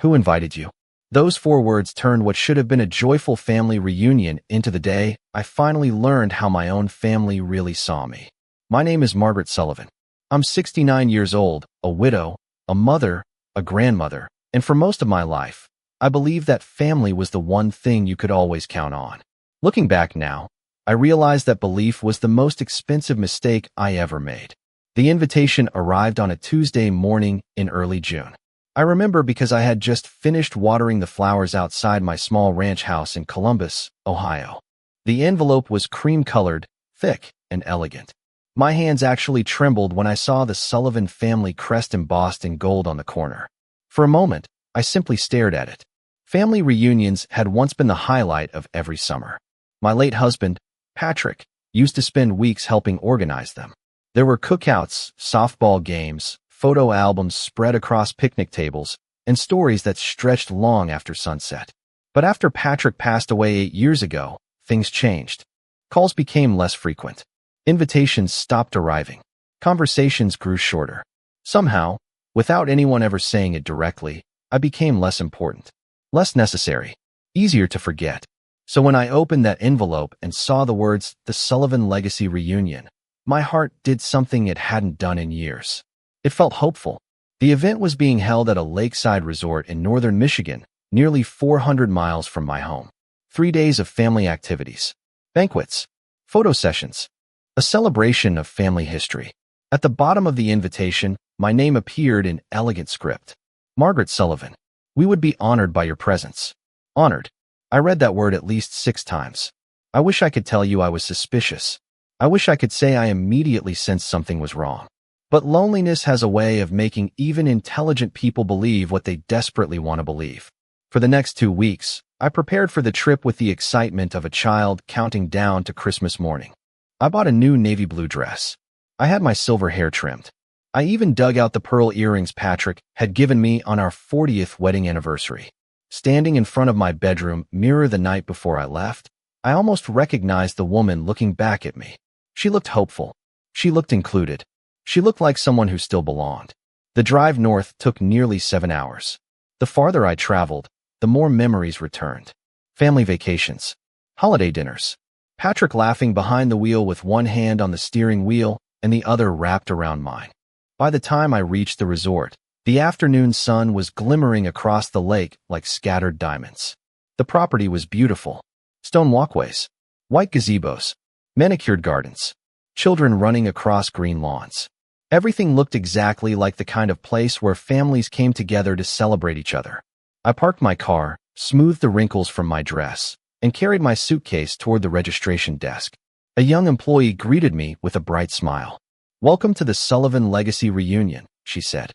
Who invited you? Those 4 words turned what should have been a joyful family reunion into the day I finally learned how my own family really saw me. My name is Margaret Sullivan. I'm 69 years old, a widow, a mother, a grandmother, and for most of my life, I believed that family was the one thing you could always count on. Looking back now, I realized that belief was the most expensive mistake I ever made. The invitation arrived on a Tuesday morning in early June. I remember because I had just finished watering the flowers outside my small ranch house in Columbus, Ohio. The envelope was cream-colored, thick, and elegant. My hands actually trembled when I saw the Sullivan family crest embossed in gold on the corner. For a moment, I simply stared at it. Family reunions had once been the highlight of every summer. My late husband, Patrick, used to spend weeks helping organize them. There were cookouts, softball games, photo albums spread across picnic tables, and stories that stretched long after sunset. But after Patrick passed away 8 years ago, things changed. Calls became less frequent. Invitations stopped arriving. Conversations grew shorter. Somehow, without anyone ever saying it directly, I became less important, less necessary, easier to forget. So when I opened that envelope and saw the words, "The Sullivan Legacy Reunion," my heart did something it hadn't done in years. It felt hopeful. The event was being held at a lakeside resort in northern Michigan, nearly 400 miles from my home. 3 days of family activities, banquets, photo sessions, a celebration of family history. At the bottom of the invitation, my name appeared in elegant script. Margaret Sullivan. We would be honored by your presence. Honored. I read that word at least 6 times. I wish I could tell you I was suspicious. I wish I could say I immediately sensed something was wrong. But loneliness has a way of making even intelligent people believe what they desperately want to believe. For the next 2 weeks, I prepared for the trip with the excitement of a child counting down to Christmas morning. I bought a new navy blue dress. I had my silver hair trimmed. I even dug out the pearl earrings Patrick had given me on our 40th wedding anniversary. Standing in front of my bedroom mirror the night before I left, I almost recognized the woman looking back at me. She looked hopeful. She looked included. She looked like someone who still belonged. The drive north took nearly 7 hours. The farther I traveled, the more memories returned. Family vacations, holiday dinners, Patrick laughing behind the wheel with one hand on the steering wheel and the other wrapped around mine. By the time I reached the resort, the afternoon sun was glimmering across the lake like scattered diamonds. The property was beautiful. Stone walkways, white gazebos, manicured gardens, children running across green lawns. Everything looked exactly like the kind of place where families came together to celebrate each other. I parked my car, smoothed the wrinkles from my dress, and carried my suitcase toward the registration desk. A young employee greeted me with a bright smile. "Welcome to the Sullivan Legacy Reunion," she said.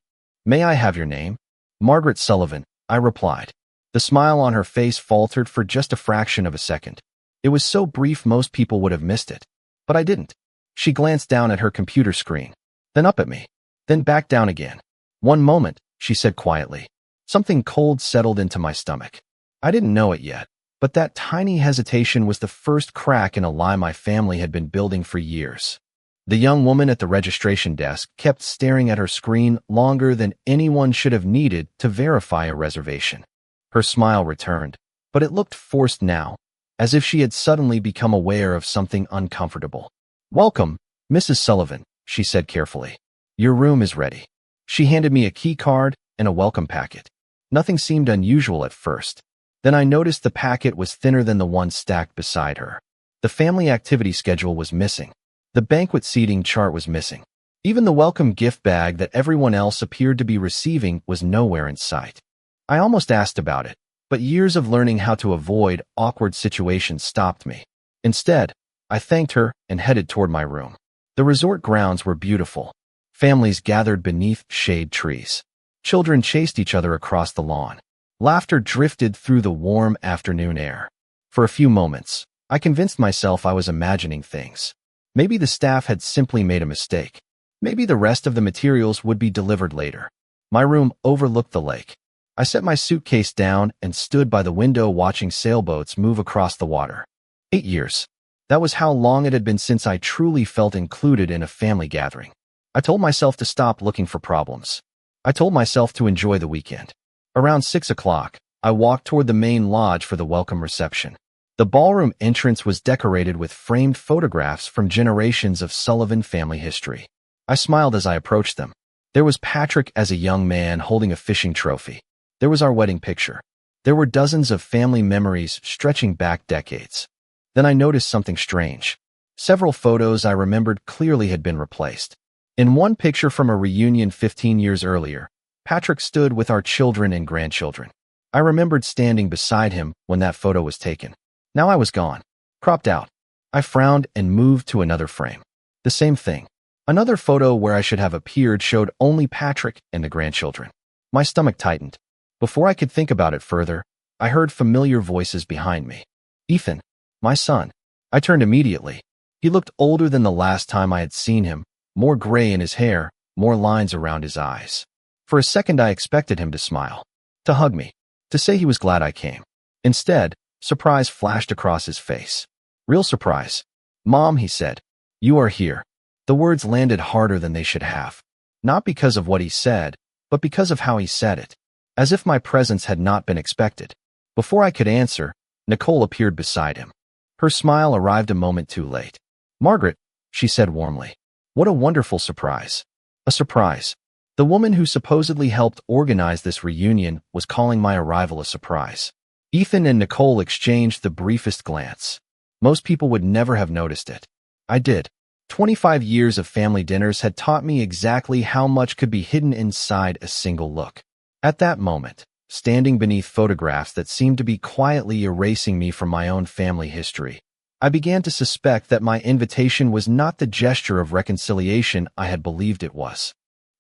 "May I have your name?" "Margaret Sullivan," I replied. The smile on her face faltered for just a fraction of a second. It was so brief most people would have missed it. But I didn't. She glanced down at her computer screen, then up at me, then back down again. "One moment," she said quietly. Something cold settled into my stomach. I didn't know it yet, but that tiny hesitation was the first crack in a lie my family had been building for years. The young woman at the registration desk kept staring at her screen longer than anyone should have needed to verify a reservation. Her smile returned, but it looked forced now, as if she had suddenly become aware of something uncomfortable. "Welcome, Mrs. Sullivan," she said carefully. "Your room is ready." She handed me a key card and a welcome packet. Nothing seemed unusual at first. Then I noticed the packet was thinner than the one stacked beside her. The family activity schedule was missing. The banquet seating chart was missing. Even the welcome gift bag that everyone else appeared to be receiving was nowhere in sight. I almost asked about it, but years of learning how to avoid awkward situations stopped me. Instead, I thanked her and headed toward my room. The resort grounds were beautiful. Families gathered beneath shade trees. Children chased each other across the lawn. Laughter drifted through the warm afternoon air. For a few moments, I convinced myself I was imagining things. Maybe the staff had simply made a mistake. Maybe the rest of the materials would be delivered later. My room overlooked the lake. I set my suitcase down and stood by the window watching sailboats move across the water. 8 years. That was how long it had been since I truly felt included in a family gathering. I told myself to stop looking for problems. I told myself to enjoy the weekend. Around 6 o'clock, I walked toward the main lodge for the welcome reception. The ballroom entrance was decorated with framed photographs from generations of Sullivan family history. I smiled as I approached them. There was Patrick as a young man holding a fishing trophy. There was our wedding picture. There were dozens of family memories stretching back decades. Then I noticed something strange. Several photos I remembered clearly had been replaced. In one picture from a reunion 15 years earlier, Patrick stood with our children and grandchildren. I remembered standing beside him when that photo was taken. Now I was gone, cropped out. I frowned and moved to another frame. The same thing. Another photo where I should have appeared showed only Patrick and the grandchildren. My stomach tightened. Before I could think about it further, I heard familiar voices behind me. Ethan, my son. I turned immediately. He looked older than the last time I had seen him, more gray in his hair, more lines around his eyes. For a second I expected him to smile, to hug me, to say he was glad I came. Instead, surprise flashed across his face. Real surprise. Mom, he said, you are here. The words landed harder than they should have. Not because of what he said, but because of how he said it. As if my presence had not been expected. Before I could answer, Nicole appeared beside him. Her smile arrived a moment too late. Margaret, she said warmly. What a wonderful surprise. A surprise. The woman who supposedly helped organize this reunion was calling my arrival a surprise. Ethan and Nicole exchanged the briefest glance. Most people would never have noticed it. I did. 25 years of family dinners had taught me exactly how much could be hidden inside a single look. At that moment, standing beneath photographs that seemed to be quietly erasing me from my own family history, I began to suspect that my invitation was not the gesture of reconciliation I had believed it was.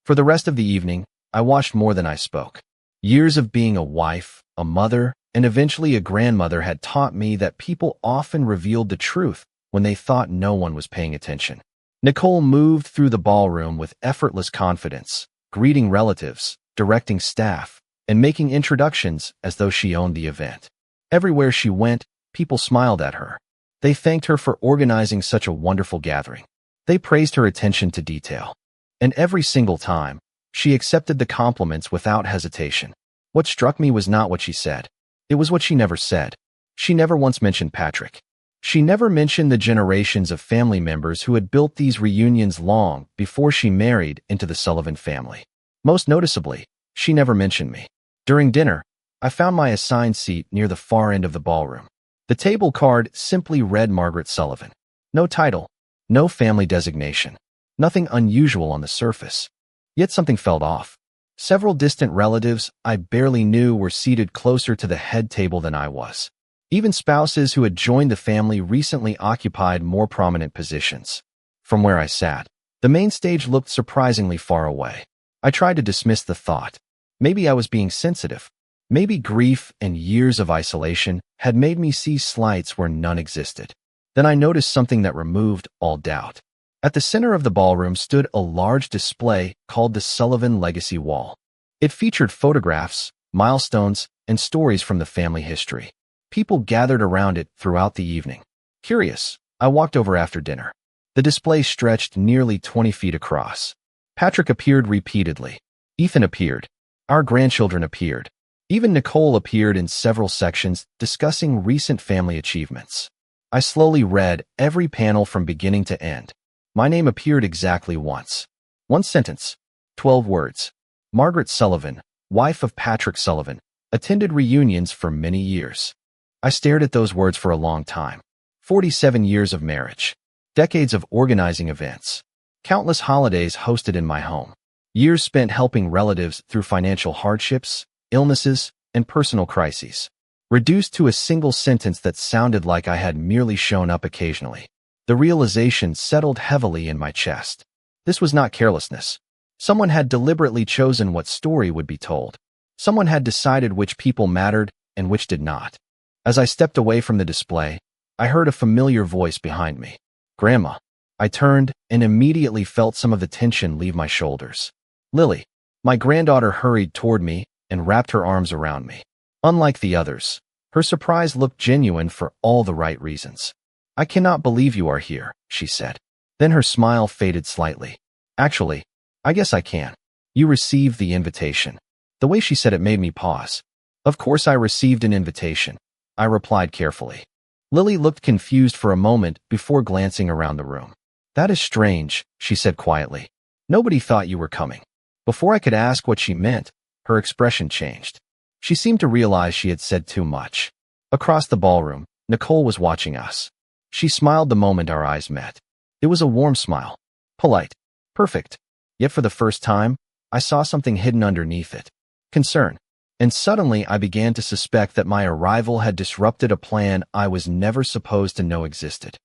For the rest of the evening, I watched more than I spoke. Years of being a wife, a mother, and eventually a grandmother had taught me that people often revealed the truth when they thought no one was paying attention. Nicole moved through the ballroom with effortless confidence, greeting relatives, directing staff, and making introductions as though she owned the event. Everywhere she went, people smiled at her. They thanked her for organizing such a wonderful gathering. They praised her attention to detail. And every single time, she accepted the compliments without hesitation. What struck me was not what she said. It was what she never said. She never once mentioned Patrick. She never mentioned the generations of family members who had built these reunions long before she married into the Sullivan family. Most noticeably, she never mentioned me. During dinner, I found my assigned seat near the far end of the ballroom. The table card simply read Margaret Sullivan. No title, no family designation, nothing unusual on the surface. Yet something felt off. Several distant relatives I barely knew were seated closer to the head table than I was. Even spouses who had joined the family recently occupied more prominent positions. From where I sat, the main stage looked surprisingly far away. I tried to dismiss the thought. Maybe I was being sensitive. Maybe grief and years of isolation had made me see slights where none existed. Then I noticed something that removed all doubt. At the center of the ballroom stood a large display called the Sullivan Legacy Wall. It featured photographs, milestones, and stories from the family history. People gathered around it throughout the evening. Curious, I walked over after dinner. The display stretched nearly 20 feet across. Patrick appeared repeatedly. Ethan appeared. Our grandchildren appeared. Even Nicole appeared in several sections discussing recent family achievements. I slowly read every panel from beginning to end. My name appeared exactly once. One sentence, 12 words. Margaret Sullivan, wife of Patrick Sullivan, attended reunions for many years. I stared at those words for a long time. 47 years of marriage. Decades of organizing events. Countless holidays hosted in my home. Years spent helping relatives through financial hardships, illnesses, and personal crises. Reduced to a single sentence that sounded like I had merely shown up occasionally. The realization settled heavily in my chest. This was not carelessness. Someone had deliberately chosen what story would be told. Someone had decided which people mattered and which did not. As I stepped away from the display, I heard a familiar voice behind me. Grandma. I turned and immediately felt some of the tension leave my shoulders. Lily. My granddaughter hurried toward me and wrapped her arms around me. Unlike the others, her surprise looked genuine for all the right reasons. I cannot believe you are here, she said. Then her smile faded slightly. Actually, I guess I can. You received the invitation. The way she said it made me pause. Of course I received an invitation, I replied carefully. Lily looked confused for a moment before glancing around the room. That is strange, she said quietly. Nobody thought you were coming. Before I could ask what she meant, her expression changed. She seemed to realize she had said too much. Across the ballroom, Nicole was watching us. She smiled the moment our eyes met. It was a warm smile. Polite. Perfect. Yet for the first time, I saw something hidden underneath it. Concern. And suddenly I began to suspect that my arrival had disrupted a plan I was never supposed to know existed.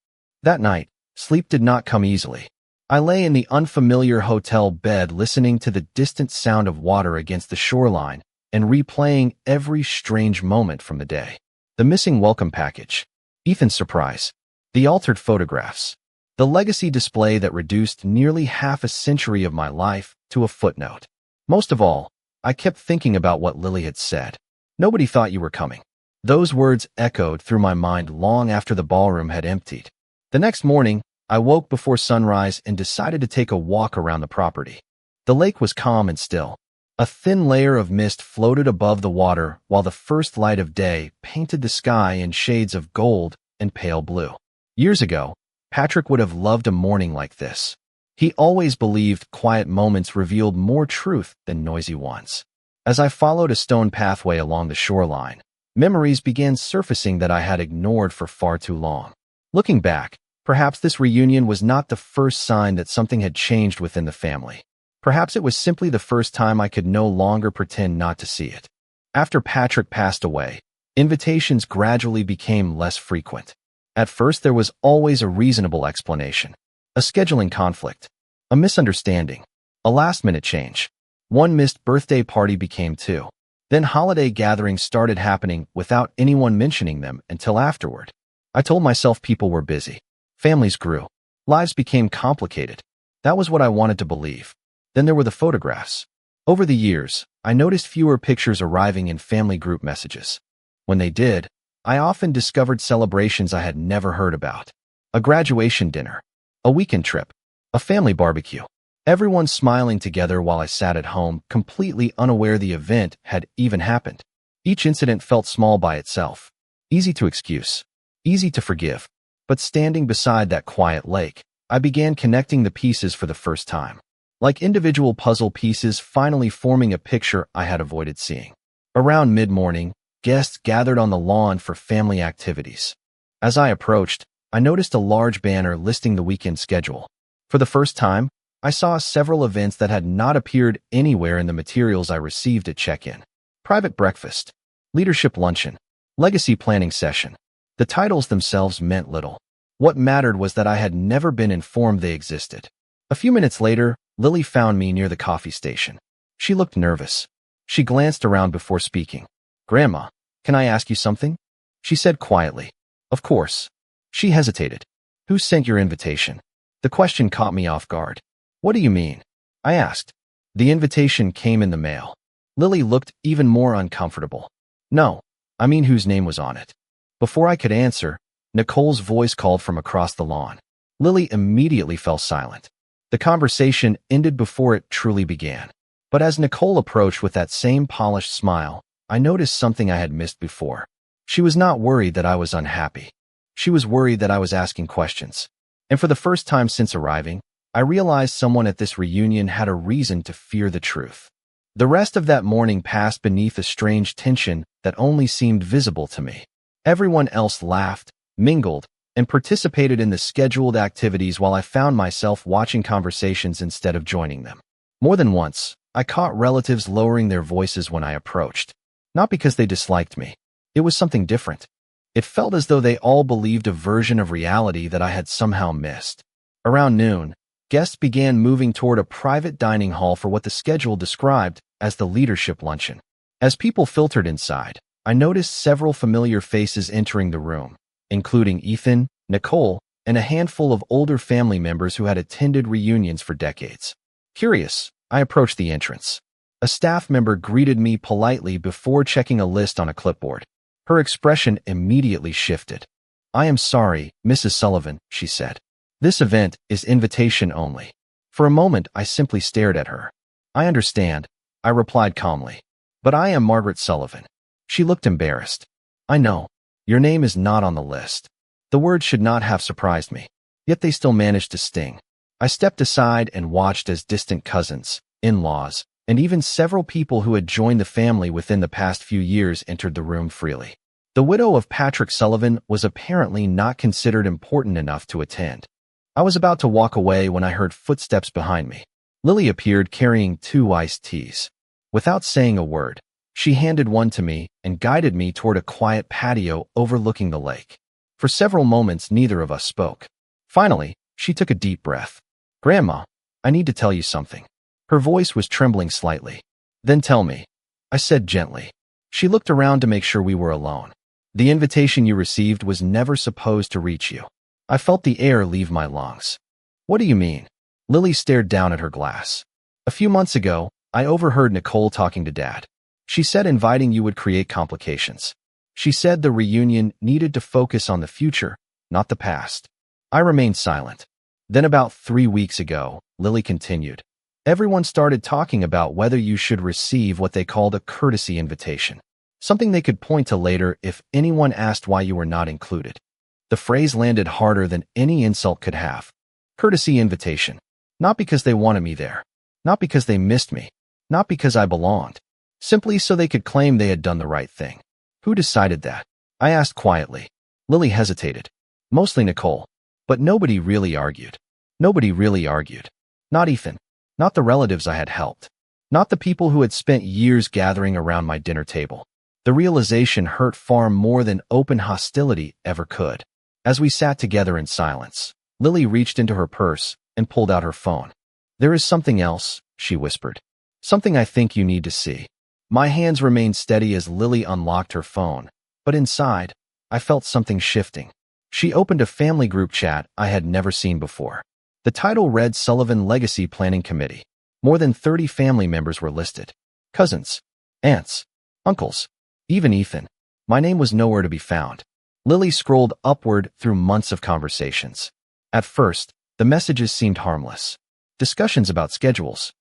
That night, sleep did not come easily. I lay in the unfamiliar hotel bed listening to the distant sound of water against the shoreline and replaying every strange moment from the day. The missing welcome package, Ethan's surprise, the altered photographs, the legacy display that reduced nearly half a century of my life to a footnote. Most of all, I kept thinking about what Lily had said. Nobody thought you were coming. Those words echoed through my mind long after the ballroom had emptied. The next morning, I woke before sunrise and decided to take a walk around the property. The lake was calm and still. A thin layer of mist floated above the water while the first light of day painted the sky in shades of gold and pale blue. Years ago, Patrick would have loved a morning like this. He always believed quiet moments revealed more truth than noisy ones. As I followed a stone pathway along the shoreline, memories began surfacing that I had ignored for far too long. Looking back, perhaps this reunion was not the first sign that something had changed within the family. Perhaps it was simply the first time I could no longer pretend not to see it. After Patrick passed away, invitations gradually became less frequent. At first, there was always a reasonable explanation. A scheduling conflict, a misunderstanding, a last-minute change. One missed birthday party became two. Then holiday gatherings started happening without anyone mentioning them until afterward. I told myself people were busy. Families grew. Lives became complicated. That was what I wanted to believe. Then there were the photographs. Over the years, I noticed fewer pictures arriving in family group messages. When they did, I often discovered celebrations I had never heard about. A graduation dinner, a weekend trip, a family barbecue. Everyone smiling together while I sat at home, completely unaware the event had even happened. Each incident felt small by itself. Easy to excuse, easy to forgive. But standing beside that quiet lake, I began connecting the pieces for the first time. Like individual puzzle pieces finally forming a picture I had avoided seeing. Around mid-morning, guests gathered on the lawn for family activities. As I approached, I noticed a large banner listing the weekend schedule. For the first time, I saw several events that had not appeared anywhere in the materials I received at check-in. Private breakfast, leadership luncheon, legacy planning session. The titles themselves meant little. What mattered was that I had never been informed they existed. A few minutes later, Lily found me near the coffee station. She looked nervous. She glanced around before speaking. "Grandma, can I ask you something?" She said quietly. "Of course." She hesitated. "Who sent your invitation?" The question caught me off guard. "What do you mean?" I asked. "The invitation came in the mail." Lily looked even more uncomfortable. "No, I mean whose name was on it." Before I could answer, Nicole's voice called from across the lawn. Lily immediately fell silent. The conversation ended before it truly began. But as Nicole approached with that same polished smile, I noticed something I had missed before. She was not worried that I was unhappy. She was worried that I was asking questions. And for the first time since arriving, I realized someone at this reunion had a reason to fear the truth. The rest of that morning passed beneath a strange tension that only seemed visible to me. Everyone else laughed, mingled, and participated in the scheduled activities while I found myself watching conversations instead of joining them. More than once, I caught relatives lowering their voices when I approached. Not because they disliked me. It was something different. It felt as though they all believed a version of reality that I had somehow missed. Around noon, guests began moving toward a private dining hall for what the schedule described as the leadership luncheon. As people filtered inside, I noticed several familiar faces entering the room, including Ethan, Nicole, and a handful of older family members who had attended reunions for decades. Curious, I approached the entrance. A staff member greeted me politely before checking a list on a clipboard. Her expression immediately shifted. "I am sorry, Mrs. Sullivan," she said. "This event is invitation only." For a moment, I simply stared at her. "I understand," I replied calmly. But I am Margaret Sullivan. She looked embarrassed. I know. Your name is not on the list. The words should not have surprised me, yet they still managed to sting. I stepped aside and watched as distant cousins, in-laws, and even several people who had joined the family within the past few years entered the room freely. The widow of Patrick Sullivan was apparently not considered important enough to attend. I was about to walk away when I heard footsteps behind me. Lily appeared carrying 2 iced teas. Without saying a word, she handed one to me and guided me toward a quiet patio overlooking the lake. For several moments, neither of us spoke. Finally, she took a deep breath. Grandma, I need to tell you something. Her voice was trembling slightly. Then tell me, I said gently. She looked around to make sure we were alone. The invitation you received was never supposed to reach you. I felt the air leave my lungs. What do you mean? Lily stared down at her glass. A few months ago, I overheard Nicole talking to Dad. She said inviting you would create complications. She said the reunion needed to focus on the future, not the past. I remained silent. Then about 3 weeks ago, Lily continued, everyone started talking about whether you should receive what they called a courtesy invitation, something they could point to later if anyone asked why you were not included. The phrase landed harder than any insult could have. Courtesy invitation. Not because they wanted me there. Not because they missed me. Not because I belonged. Simply so they could claim they had done the right thing. Who decided that? I asked quietly. Lily hesitated. Mostly Nicole. But nobody really argued. Nobody really argued. Not Ethan. Not the relatives I had helped. Not the people who had spent years gathering around my dinner table. The realization hurt far more than open hostility ever could. As we sat together in silence, Lily reached into her purse and pulled out her phone. There is something else, she whispered. Something I think you need to see. My hands remained steady as Lily unlocked her phone, but inside, I felt something shifting. She opened a family group chat I had never seen before. The title read Sullivan Legacy Planning Committee. More than 30 family members were listed. Cousins, aunts, uncles, even Ethan. My name was nowhere to be found. Lily scrolled upward through months of conversations. At first, the messages seemed harmless. Discussions about schedules,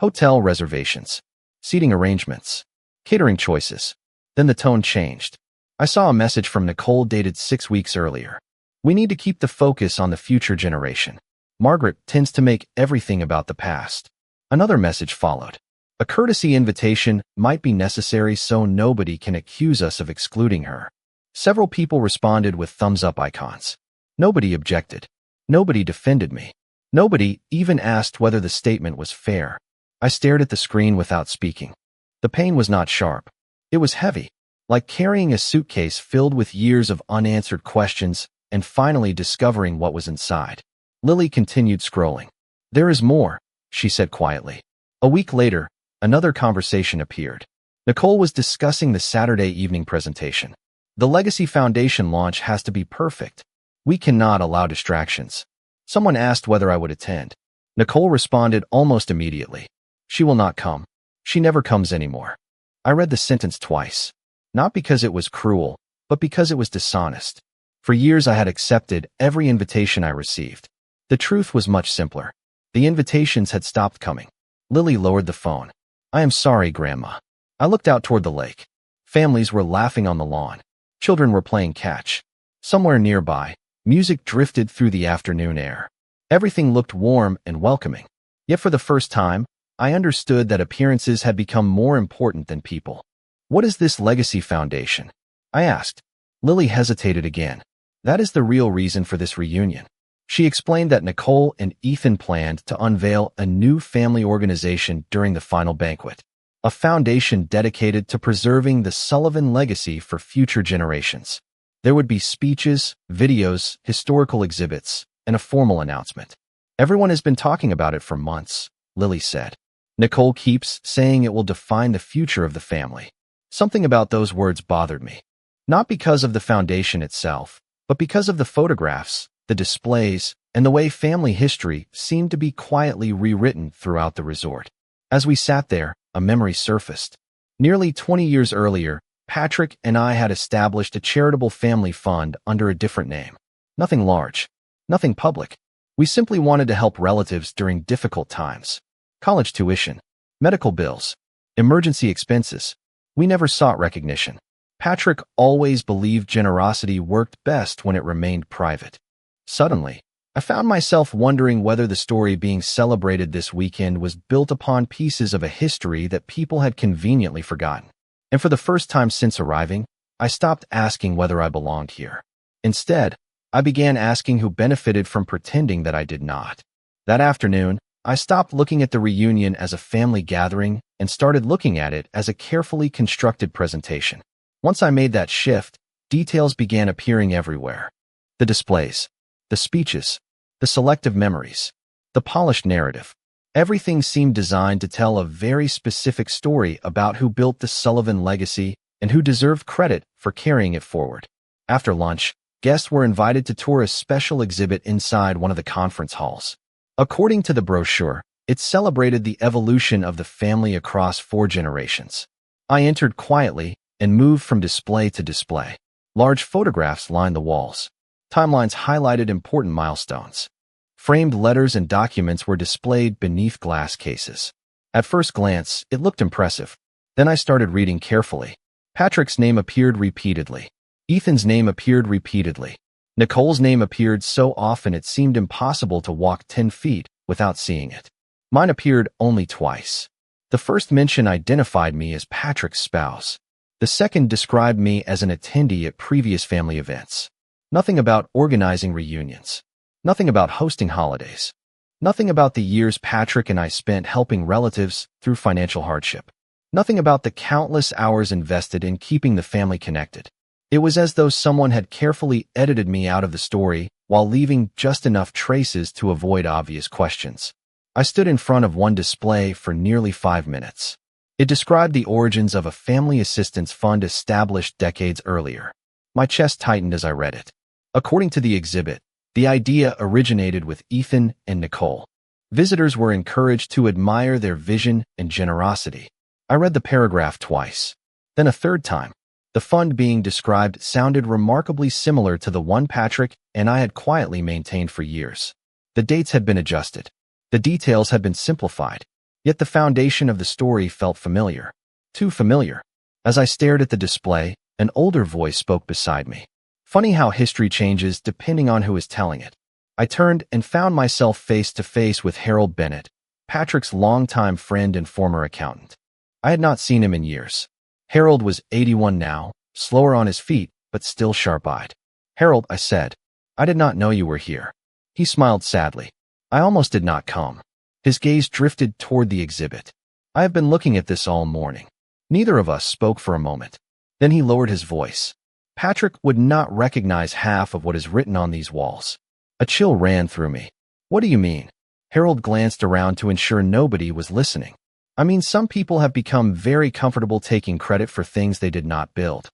hotel reservations, seating arrangements, catering choices. Then the tone changed. I saw a message from Nicole dated 6 weeks earlier. We need to keep the focus on the future generation. Margaret tends to make everything about the past. Another message followed. A courtesy invitation might be necessary so nobody can accuse us of excluding her. Several people responded with thumbs-up icons. Nobody objected. Nobody defended me. Nobody even asked whether the statement was fair. I stared at the screen without speaking. The pain was not sharp. It was heavy, like carrying a suitcase filled with years of unanswered questions and finally discovering what was inside. Lily continued scrolling. There is more, she said quietly. A week later, another conversation appeared. Nicole was discussing the Saturday evening presentation. The Legacy Foundation launch has to be perfect. We cannot allow distractions. Someone asked whether I would attend. Nicole responded almost immediately. She will not come. She never comes anymore. I read the sentence twice. Not because it was cruel, but because it was dishonest. For years I had accepted every invitation I received. The truth was much simpler. The invitations had stopped coming. Lily lowered the phone. I am sorry, Grandma. I looked out toward the lake. Families were laughing on the lawn. Children were playing catch. Somewhere nearby, music drifted through the afternoon air. Everything looked warm and welcoming. Yet for the first time, I understood that appearances had become more important than people. What is this Legacy Foundation? I asked. Lily hesitated again. That is the real reason for this reunion. She explained that Nicole and Ethan planned to unveil a new family organization during the final banquet, a foundation dedicated to preserving the Sullivan legacy for future generations. There would be speeches, videos, historical exhibits, and a formal announcement. Everyone has been talking about it for months, Lily said. Nicole keeps saying it will define the future of the family. Something about those words bothered me. Not because of the foundation itself, but because of the photographs, the displays, and the way family history seemed to be quietly rewritten throughout the resort. As we sat there, a memory surfaced. Nearly 20 years earlier, Patrick and I had established a charitable family fund under a different name. Nothing large, nothing public. We simply wanted to help relatives during difficult times. College tuition, medical bills, emergency expenses. We never sought recognition. Patrick always believed generosity worked best when it remained private. Suddenly, I found myself wondering whether the story being celebrated this weekend was built upon pieces of a history that people had conveniently forgotten. And for the first time since arriving, I stopped asking whether I belonged here. Instead, I began asking who benefited from pretending that I did not. That afternoon, I stopped looking at the reunion as a family gathering and started looking at it as a carefully constructed presentation. Once I made that shift, details began appearing everywhere. The displays, the speeches, the selective memories, the polished narrative. Everything seemed designed to tell a very specific story about who built the Sullivan legacy and who deserved credit for carrying it forward. After lunch, guests were invited to tour a special exhibit inside one of the conference halls. According to the brochure, it celebrated the evolution of the family across 4 generations. I entered quietly and moved from display to display. Large photographs lined the walls. Timelines highlighted important milestones. Framed letters and documents were displayed beneath glass cases. At first glance, it looked impressive. Then I started reading carefully. Patrick's name appeared repeatedly. Ethan's name appeared repeatedly. Nicole's name appeared so often it seemed impossible to walk 10 feet without seeing it. Mine appeared only twice. The first mention identified me as Patrick's spouse. The second described me as an attendee at previous family events. Nothing about organizing reunions. Nothing about hosting holidays. Nothing about the years Patrick and I spent helping relatives through financial hardship. Nothing about the countless hours invested in keeping the family connected. It was as though someone had carefully edited me out of the story while leaving just enough traces to avoid obvious questions. I stood in front of one display for nearly 5 minutes. It described the origins of a family assistance fund established decades earlier. My chest tightened as I read it. According to the exhibit, the idea originated with Ethan and Nicole. Visitors were encouraged to admire their vision and generosity. I read the paragraph twice, then a third time. The fund being described sounded remarkably similar to the one Patrick and I had quietly maintained for years. The dates had been adjusted. The details had been simplified. Yet the foundation of the story felt familiar. Too familiar. As I stared at the display, an older voice spoke beside me. Funny how history changes depending on who is telling it. I turned and found myself face to face with Harold Bennett, Patrick's longtime friend and former accountant. I had not seen him in years. Harold was 81 now, slower on his feet, but still sharp-eyed. "Harold," I said, "I did not know you were here." He smiled sadly. "I almost did not come." His gaze drifted toward the exhibit. "I have been looking at this all morning." Neither of us spoke for a moment. Then he lowered his voice. "Patrick would not recognize half of what is written on these walls." A chill ran through me. "What do you mean?" Harold glanced around to ensure nobody was listening. "I mean, some people have become very comfortable taking credit for things they did not build."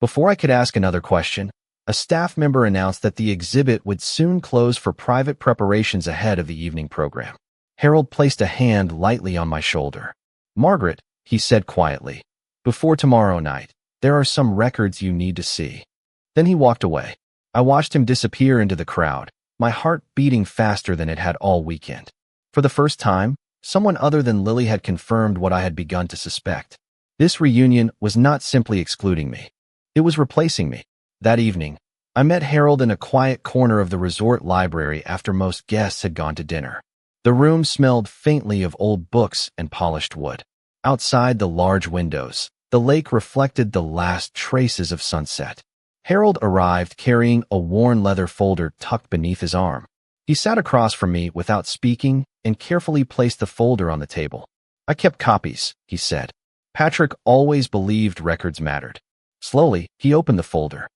Before I could ask another question, a staff member announced that the exhibit would soon close for private preparations ahead of the evening program. Harold placed a hand lightly on my shoulder. "Margaret," he said quietly, "before tomorrow night, there are some records you need to see." Then he walked away. I watched him disappear into the crowd, my heart beating faster than it had all weekend. For the first time, someone other than Lily had confirmed what I had begun to suspect. This reunion was not simply excluding me. It was replacing me. That evening, I met Harold in a quiet corner of the resort library after most guests had gone to dinner. The room smelled faintly of old books and polished wood. Outside the large windows, the lake reflected the last traces of sunset. Harold arrived carrying a worn leather folder tucked beneath his arm. He sat across from me without speaking and carefully placed the folder on the table. "I kept copies," he said. Patrick always believed records mattered. Slowly, he opened the folder.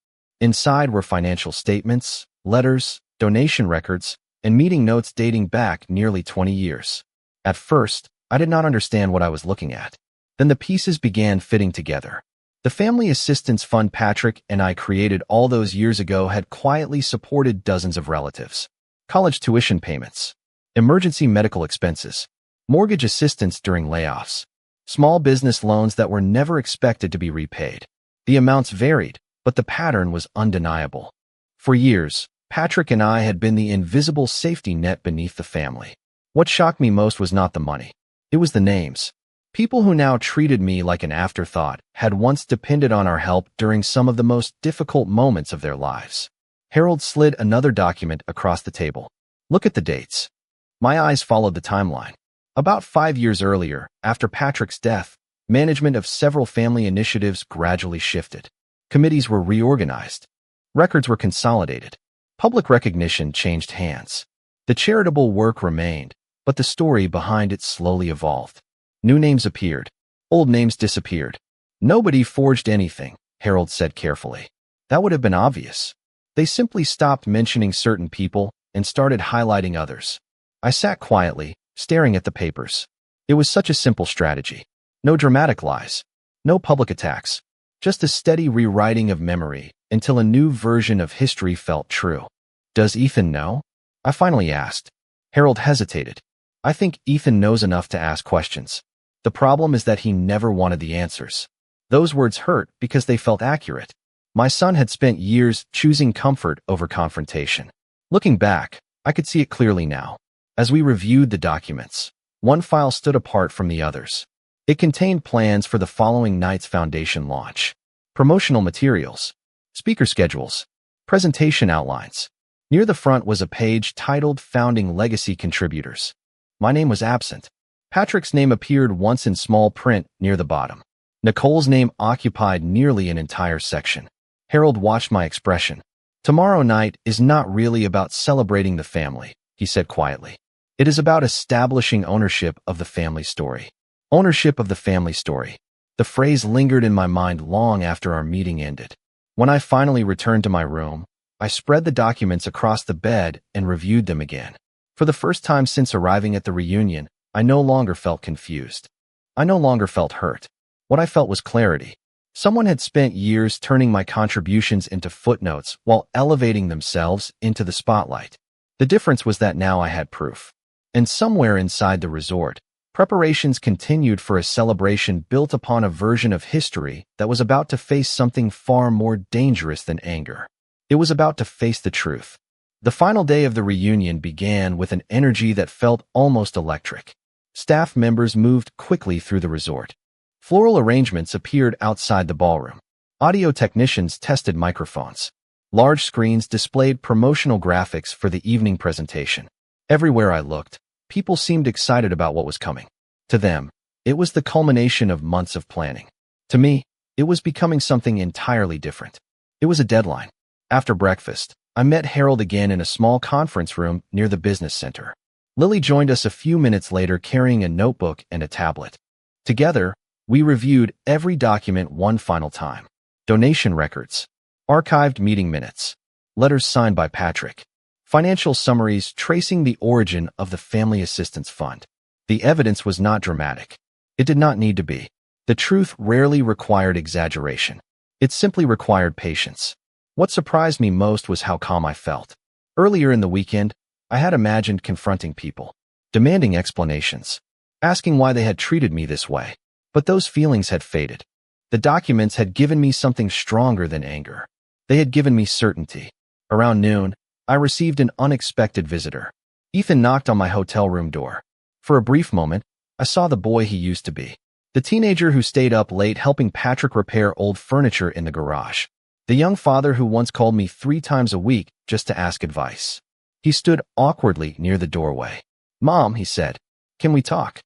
Inside were financial statements, letters, donation records, and meeting notes dating back nearly 20 years. At first, I did not understand what I was looking at. Then the pieces began fitting together. The family assistance fund Patrick and I created all those years ago had quietly supported dozens of relatives. College tuition payments, emergency medical expenses, mortgage assistance during layoffs, small business loans that were never expected to be repaid. The amounts varied, but the pattern was undeniable. For years, Patrick and I had been the invisible safety net beneath the family. What shocked me most was not the money. It was the names. People who now treated me like an afterthought had once depended on our help during some of the most difficult moments of their lives. Harold slid another document across the table. Look at the dates. My eyes followed the timeline. About 5 years earlier, after Patrick's death, management of several family initiatives gradually shifted. Committees were reorganized. Records were consolidated. Public recognition changed hands. The charitable work remained, but the story behind it slowly evolved. New names appeared. Old names disappeared. Nobody forged anything, Harold said carefully. That would have been obvious. They simply stopped mentioning certain people and started highlighting others. I sat quietly, staring at the papers. It was such a simple strategy. No dramatic lies. No public attacks. Just a steady rewriting of memory until a new version of history felt true. Does Ethan know? I finally asked. Harold hesitated. I think Ethan knows enough to ask questions. The problem is that he never wanted the answers. Those words hurt because they felt accurate. My son had spent years choosing comfort over confrontation. Looking back, I could see it clearly now. As we reviewed the documents, one file stood apart from the others. It contained plans for the following night's foundation launch, promotional materials, speaker schedules, presentation outlines. Near the front was a page titled Founding Legacy Contributors. My name was absent. Patrick's name appeared once in small print near the bottom. Nicole's name occupied nearly an entire section. Harold watched my expression. Tomorrow night is not really about celebrating the family, he said quietly. It is about establishing ownership of the family story. Ownership of the family story. The phrase lingered in my mind long after our meeting ended. When I finally returned to my room, I spread the documents across the bed and reviewed them again. For the first time since arriving at the reunion, I no longer felt confused. I no longer felt hurt. What I felt was clarity. Someone had spent years turning my contributions into footnotes while elevating themselves into the spotlight. The difference was that now I had proof. And somewhere inside the resort, preparations continued for a celebration built upon a version of history that was about to face something far more dangerous than anger. It was about to face the truth. The final day of the reunion began with an energy that felt almost electric. Staff members moved quickly through the resort. Floral arrangements appeared outside the ballroom. Audio technicians tested microphones. Large screens displayed promotional graphics for the evening presentation. Everywhere I looked, people seemed excited about what was coming. To them, it was the culmination of months of planning. To me, it was becoming something entirely different. It was a deadline. After breakfast, I met Harold again in a small conference room near the business center. Lily joined us a few minutes later carrying a notebook and a tablet. Together, we reviewed every document one final time. Donation records, archived meeting minutes, letters signed by Patrick, financial summaries tracing the origin of the Family Assistance Fund. The evidence was not dramatic. It did not need to be. The truth rarely required exaggeration. It simply required patience. What surprised me most was how calm I felt. Earlier in the weekend, I had imagined confronting people, demanding explanations, asking why they had treated me this way. But those feelings had faded. The documents had given me something stronger than anger. They had given me certainty. Around noon, I received an unexpected visitor. Ethan knocked on my hotel room door. For a brief moment, I saw the boy he used to be. The teenager who stayed up late helping Patrick repair old furniture in the garage. The young father who once called me 3 times a week just to ask advice. He stood awkwardly near the doorway. "Mom," he said, "can we talk?"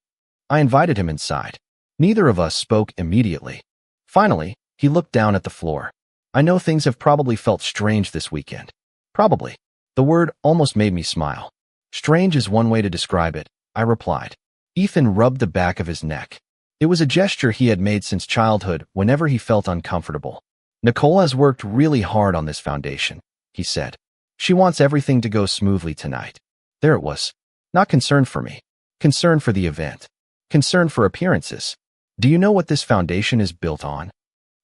I invited him inside. Neither of us spoke immediately. Finally, he looked down at the floor. "I know things have probably felt strange this weekend." Probably. The word almost made me smile. "Strange is one way to describe it," I replied. Ethan rubbed the back of his neck. It was a gesture he had made since childhood whenever he felt uncomfortable. "Nicole has worked really hard on this foundation," he said. "She wants everything to go smoothly tonight." There it was. Not concern for me. Concern for the event. Concern for appearances. "Do you know what this foundation is built on?"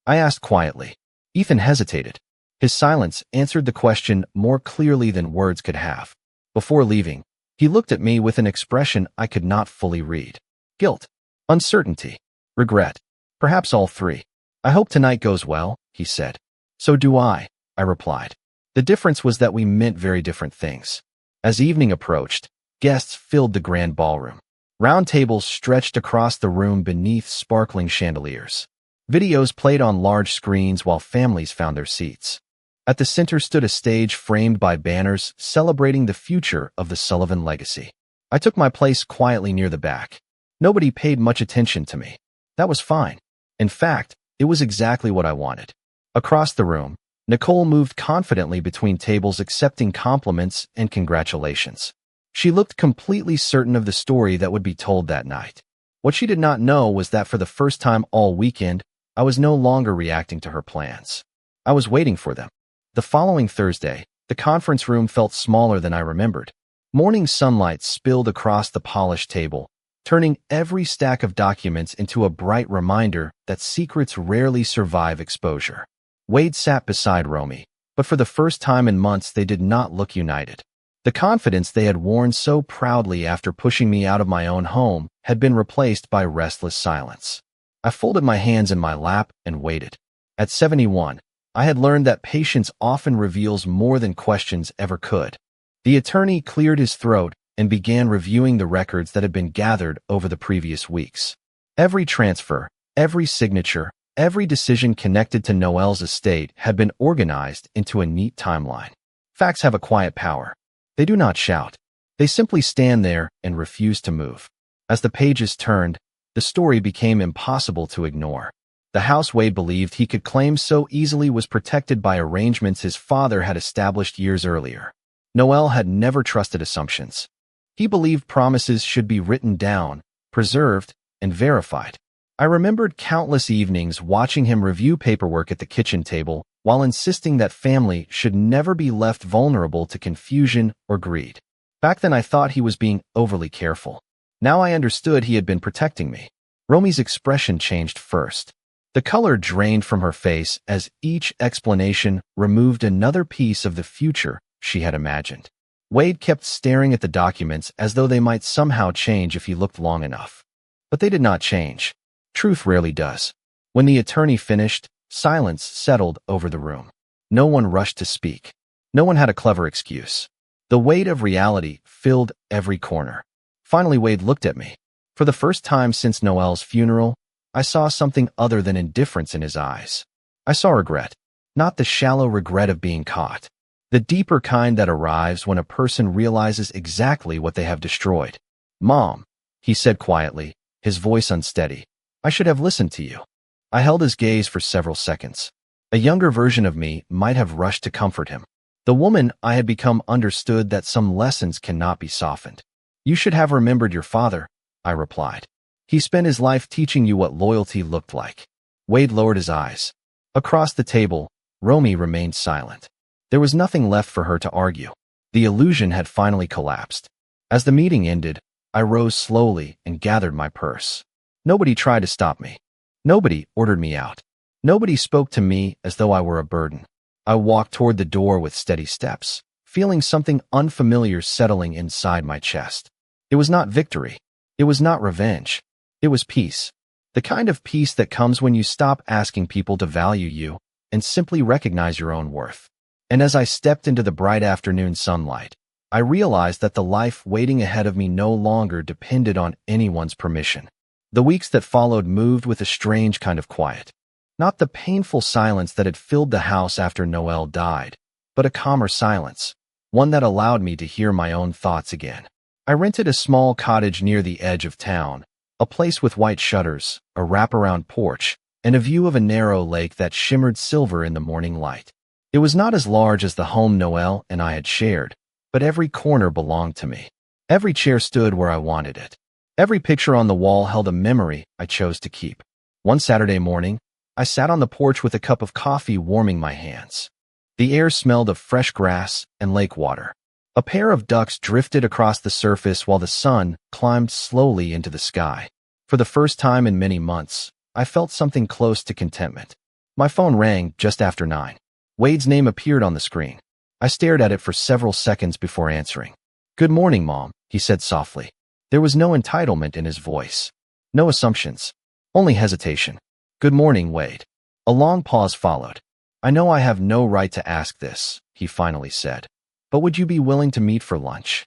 I asked quietly. Ethan hesitated. His silence answered the question more clearly than words could have. Before leaving, he looked at me with an expression I could not fully read. Guilt, uncertainty, regret, perhaps all three. "I hope tonight goes well," he said. "So do I replied. The difference was that we meant very different things. As evening approached, guests filled the grand ballroom. Round tables stretched across the room beneath sparkling chandeliers. Videos played on large screens while families found their seats. At the center stood a stage framed by banners celebrating the future of the Sullivan legacy. I took my place quietly near the back. Nobody paid much attention to me. That was fine. In fact, it was exactly what I wanted. Across the room, Nicole moved confidently between tables accepting compliments and congratulations. She looked completely certain of the story that would be told that night. What she did not know was that for the first time all weekend, I was no longer reacting to her plans. I was waiting for them. The following Thursday, the conference room felt smaller than I remembered. Morning sunlight spilled across the polished table, turning every stack of documents into a bright reminder that secrets rarely survive exposure. Wade sat beside Romy, but for the first time in months they did not look united. The confidence they had worn so proudly after pushing me out of my own home had been replaced by restless silence. I folded my hands in my lap and waited. At 71, I had learned that patience often reveals more than questions ever could. The attorney cleared his throat and began reviewing the records that had been gathered over the previous weeks. Every transfer, every signature, every decision connected to Noel's estate had been organized into a neat timeline. Facts have a quiet power. They do not shout. They simply stand there and refuse to move. As the pages turned, the story became impossible to ignore. The house Wade believed he could claim so easily was protected by arrangements his father had established years earlier. Noel had never trusted assumptions. He believed promises should be written down, preserved, and verified. I remembered countless evenings watching him review paperwork at the kitchen table while insisting that family should never be left vulnerable to confusion or greed. Back then I thought he was being overly careful. Now I understood he had been protecting me. Romy's expression changed first. The color drained from her face as each explanation removed another piece of the future she had imagined. Wade kept staring at the documents as though they might somehow change if he looked long enough. But they did not change. Truth rarely does. When the attorney finished, silence settled over the room. No one rushed to speak. No one had a clever excuse. The weight of reality filled every corner. Finally, Wade looked at me. For the first time since Noel's funeral, I saw something other than indifference in his eyes. I saw regret, not the shallow regret of being caught. The deeper kind that arrives when a person realizes exactly what they have destroyed. "Mom," he said quietly, his voice unsteady, "I should have listened to you." I held his gaze for several seconds. A younger version of me might have rushed to comfort him. The woman I had become understood that some lessons cannot be softened. "You should have remembered your father," I replied. "He spent his life teaching you what loyalty looked like." Wade lowered his eyes. Across the table, Romy remained silent. There was nothing left for her to argue. The illusion had finally collapsed. As the meeting ended, I rose slowly and gathered my purse. Nobody tried to stop me. Nobody ordered me out. Nobody spoke to me as though I were a burden. I walked toward the door with steady steps, feeling something unfamiliar settling inside my chest. It was not victory. It was not revenge. It was peace. The kind of peace that comes when you stop asking people to value you and simply recognize your own worth. And as I stepped into the bright afternoon sunlight, I realized that the life waiting ahead of me no longer depended on anyone's permission. The weeks that followed moved with a strange kind of quiet. Not the painful silence that had filled the house after Noel died, but a calmer silence, one that allowed me to hear my own thoughts again. I rented a small cottage near the edge of town, a place with white shutters, a wraparound porch, and a view of a narrow lake that shimmered silver in the morning light. It was not as large as the home Noel and I had shared, but every corner belonged to me. Every chair stood where I wanted it. Every picture on the wall held a memory I chose to keep. One Saturday morning, I sat on the porch with a cup of coffee warming my hands. The air smelled of fresh grass and lake water. A pair of ducks drifted across the surface while the sun climbed slowly into the sky. For the first time in many months, I felt something close to contentment. My phone rang just after 9. Wade's name appeared on the screen. I stared at it for several seconds before answering. "Good morning, Mom," he said softly. There was no entitlement in his voice. No assumptions. Only hesitation. "Good morning, Wade." A long pause followed. "I know I have no right to ask this," he finally said, "but would you be willing to meet for lunch?"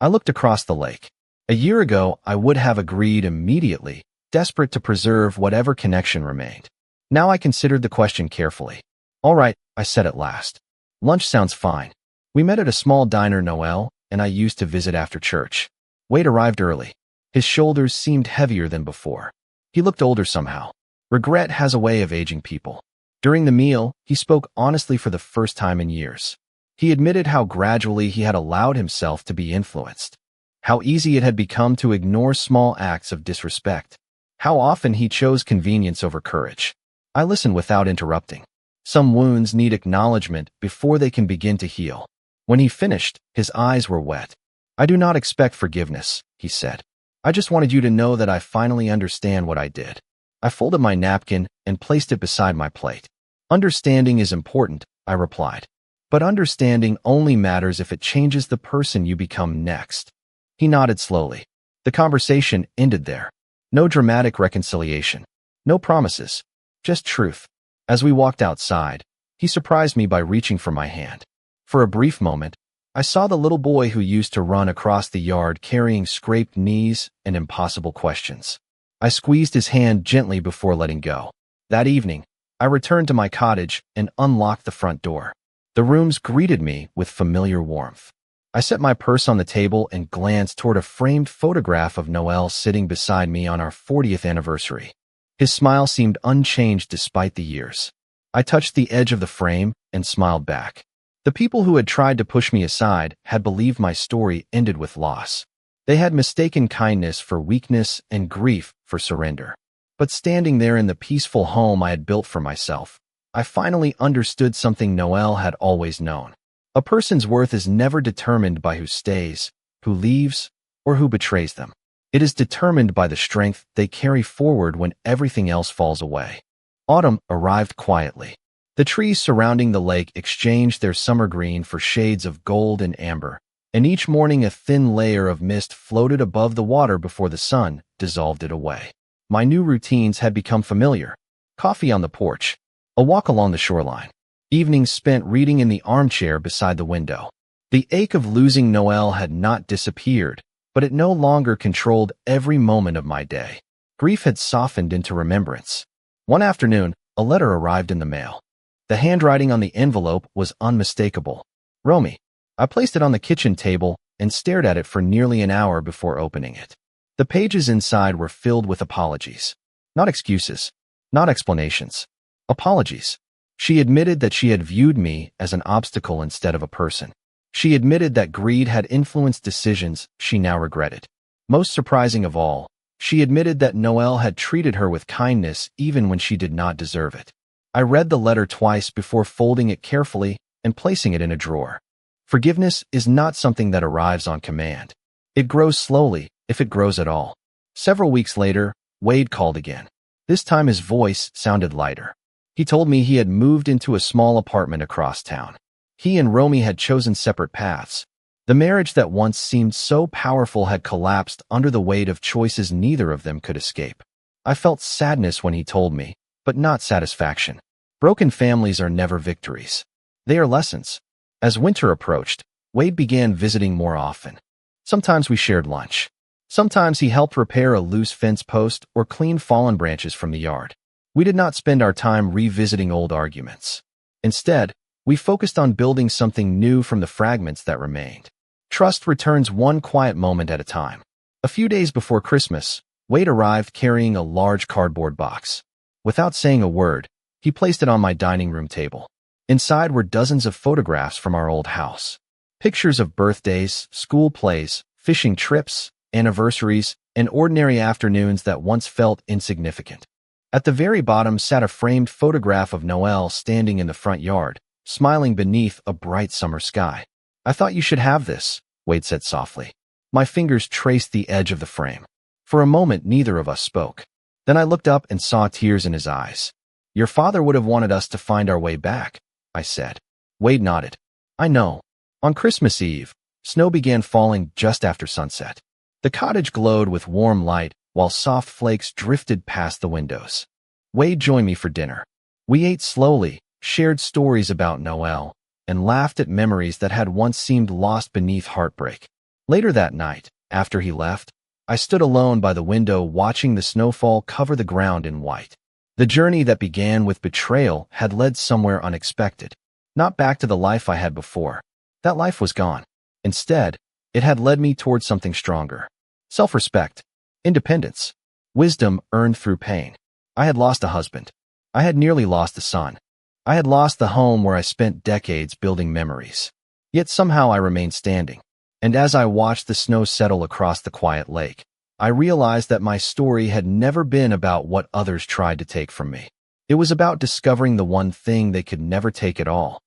I looked across the lake. A year ago, I would have agreed immediately, desperate to preserve whatever connection remained. Now I considered the question carefully. All right, I said at last. Lunch sounds fine. We met at a small diner Noel and I used to visit after church. Wade arrived early. His shoulders seemed heavier than before. He looked older somehow. Regret has a way of aging people. During the meal, he spoke honestly for the first time in years. He admitted how gradually he had allowed himself to be influenced. How easy it had become to ignore small acts of disrespect. How often he chose convenience over courage. I listened without interrupting. Some wounds need acknowledgement before they can begin to heal. When he finished, his eyes were wet. I do not expect forgiveness, he said. I just wanted you to know that I finally understand what I did. I folded my napkin and placed it beside my plate. Understanding is important, I replied. But understanding only matters if it changes the person you become next. He nodded slowly. The conversation ended there. No dramatic reconciliation. No promises. Just truth. As we walked outside, he surprised me by reaching for my hand. For a brief moment, I saw the little boy who used to run across the yard carrying scraped knees and impossible questions. I squeezed his hand gently before letting go. That evening, I returned to my cottage and unlocked the front door. The rooms greeted me with familiar warmth. I set my purse on the table and glanced toward a framed photograph of Noel sitting beside me on our 40th anniversary. His smile seemed unchanged despite the years. I touched the edge of the frame and smiled back. The people who had tried to push me aside had believed my story ended with loss. They had mistaken kindness for weakness and grief for surrender. But standing there in the peaceful home I had built for myself, I finally understood something Noel had always known. A person's worth is never determined by who stays, who leaves, or who betrays them. It is determined by the strength they carry forward when everything else falls away. Autumn arrived quietly. The trees surrounding the lake exchanged their summer green for shades of gold and amber, and each morning a thin layer of mist floated above the water before the sun dissolved it away. My new routines had become familiar. Coffee on the porch, a walk along the shoreline, evenings spent reading in the armchair beside the window. The ache of losing Noel had not disappeared, but it no longer controlled every moment of my day. Grief had softened into remembrance. One afternoon, a letter arrived in the mail. The handwriting on the envelope was unmistakable. Romy. I placed it on the kitchen table and stared at it for nearly an hour before opening it. The pages inside were filled with apologies. Not excuses, not explanations. Apologies. She admitted that she had viewed me as an obstacle instead of a person. She admitted that greed had influenced decisions she now regretted. Most surprising of all, she admitted that Noel had treated her with kindness even when she did not deserve it. I read the letter twice before folding it carefully and placing it in a drawer. Forgiveness is not something that arrives on command. It grows slowly, if it grows at all. Several weeks later, Wade called again. This time his voice sounded lighter. He told me he had moved into a small apartment across town. He and Romy had chosen separate paths. The marriage that once seemed so powerful had collapsed under the weight of choices neither of them could escape. I felt sadness when he told me, but not satisfaction. Broken families are never victories. They are lessons. As winter approached, Wade began visiting more often. Sometimes we shared lunch. Sometimes he helped repair a loose fence post or clean fallen branches from the yard. We did not spend our time revisiting old arguments. Instead, we focused on building something new from the fragments that remained. Trust returns one quiet moment at a time. A few days before Christmas, Wade arrived carrying a large cardboard box. Without saying a word, he placed it on my dining room table. Inside were dozens of photographs from our old house. Pictures of birthdays, school plays, fishing trips, anniversaries, and ordinary afternoons that once felt insignificant. At the very bottom sat a framed photograph of Noel standing in the front yard, smiling beneath a bright summer sky. I thought you should have this, Wade said softly. My fingers traced the edge of the frame. For a moment, neither of us spoke. Then I looked up and saw tears in his eyes. Your father would have wanted us to find our way back, I said. Wade nodded. I know. On Christmas Eve, snow began falling just after sunset. The cottage glowed with warm light while soft flakes drifted past the windows. Wade joined me for dinner. We ate slowly, shared stories about Noel, and laughed at memories that had once seemed lost beneath heartbreak. Later that night, after he left, I stood alone by the window watching the snowfall cover the ground in white. The journey that began with betrayal had led somewhere unexpected. Not back to the life I had before. That life was gone. Instead, it had led me towards something stronger. Self-respect, independence, wisdom earned through pain. I had lost a husband. I had nearly lost a son. I had lost the home where I spent decades building memories. Yet somehow I remained standing. And as I watched the snow settle across the quiet lake, I realized that my story had never been about what others tried to take from me. It was about discovering the one thing they could never take at all: